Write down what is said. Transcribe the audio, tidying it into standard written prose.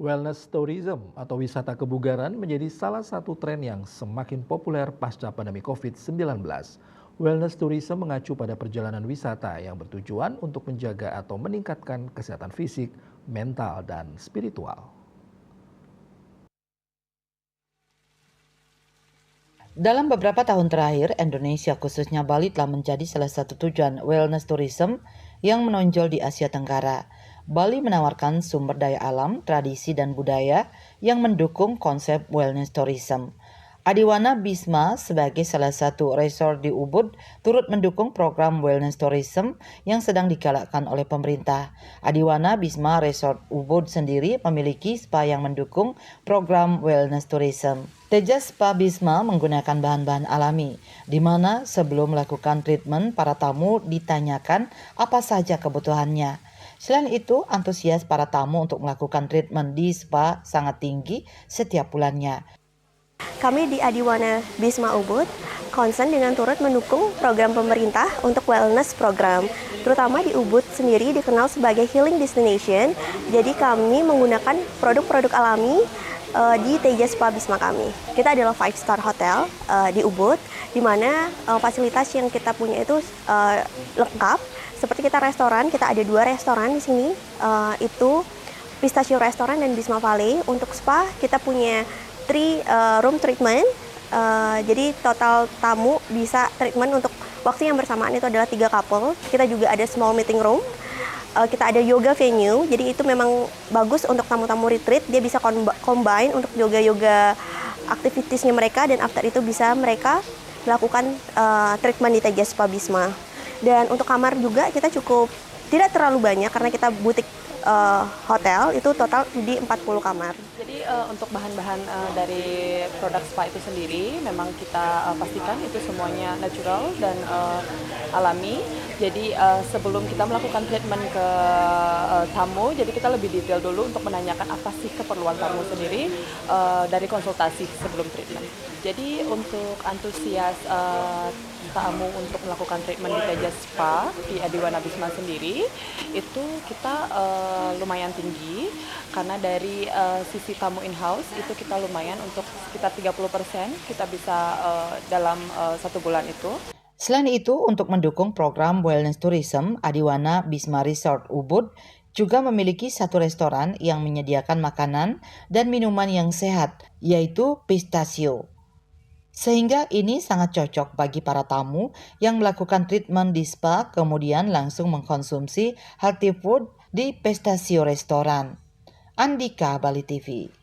Wellness tourism atau wisata kebugaran menjadi salah satu tren yang semakin populer pasca pandemi COVID-19. Wellness tourism mengacu pada perjalanan wisata yang bertujuan untuk menjaga atau meningkatkan kesehatan fisik, mental, dan spiritual. Dalam beberapa tahun terakhir, Indonesia khususnya Bali telah menjadi salah satu tujuan wellness tourism yang menonjol di Asia Tenggara. Bali menawarkan sumber daya alam, tradisi, dan budaya yang mendukung konsep wellness tourism. Adiwana Bisma sebagai salah satu resort di Ubud turut mendukung program wellness tourism yang sedang digalakkan oleh pemerintah. Adiwana Bisma Resort Ubud sendiri memiliki spa yang mendukung program wellness tourism. Tejas Spa Bisma menggunakan bahan-bahan alami, di mana sebelum melakukan treatment, para tamu ditanyakan apa saja kebutuhannya. Selain itu, antusias para tamu untuk melakukan treatment di spa sangat tinggi setiap bulannya. Kami di Adiwana Bisma Ubud concern dengan turut mendukung program pemerintah untuk wellness program. Terutama di Ubud sendiri dikenal sebagai healing destination, jadi kami menggunakan produk-produk alami di Tejas Spa Bisma kami. Kita adalah 5-star hotel di Ubud, di mana fasilitas yang kita punya itu lengkap. Seperti kita restoran, kita ada 2 restoran di sini, itu Pistachio Restoran dan Bisma Valley. Untuk spa kita punya 3 room treatment, jadi total tamu bisa treatment untuk waktu yang bersamaan itu adalah 3 couple. Kita juga ada small meeting room, kita ada yoga venue, jadi itu memang bagus untuk tamu-tamu retreat, dia bisa combine untuk yoga-yoga aktivitasnya mereka, dan after itu bisa mereka melakukan treatment di Tejas Spa Bisma. Dan untuk kamar juga kita cukup tidak terlalu banyak karena kita butik hotel, itu total di 40 kamar. Jadi untuk bahan-bahan dari produk spa itu sendiri memang kita pastikan itu semuanya natural dan alami. Jadi sebelum kita melakukan treatment ke tamu, jadi kita lebih detail dulu untuk menanyakan apa sih keperluan tamu sendiri dari konsultasi sebelum treatment. Jadi untuk antusias tamu untuk melakukan treatment di Tejas Spa di Adiwana Bisma sendiri itu kita lumayan tinggi, karena dari sisi tamu in-house itu kita lumayan untuk sekitar 30% kita bisa dalam 1 bulan itu. Selain itu, untuk mendukung program wellness tourism, Adiwana Bisma Resort Ubud juga memiliki 1 restoran yang menyediakan makanan dan minuman yang sehat, yaitu Pistachio. Sehingga ini sangat cocok bagi para tamu yang melakukan treatment di spa kemudian langsung mengkonsumsi healthy food di Pistachio Restoran. Andika, Bali TV.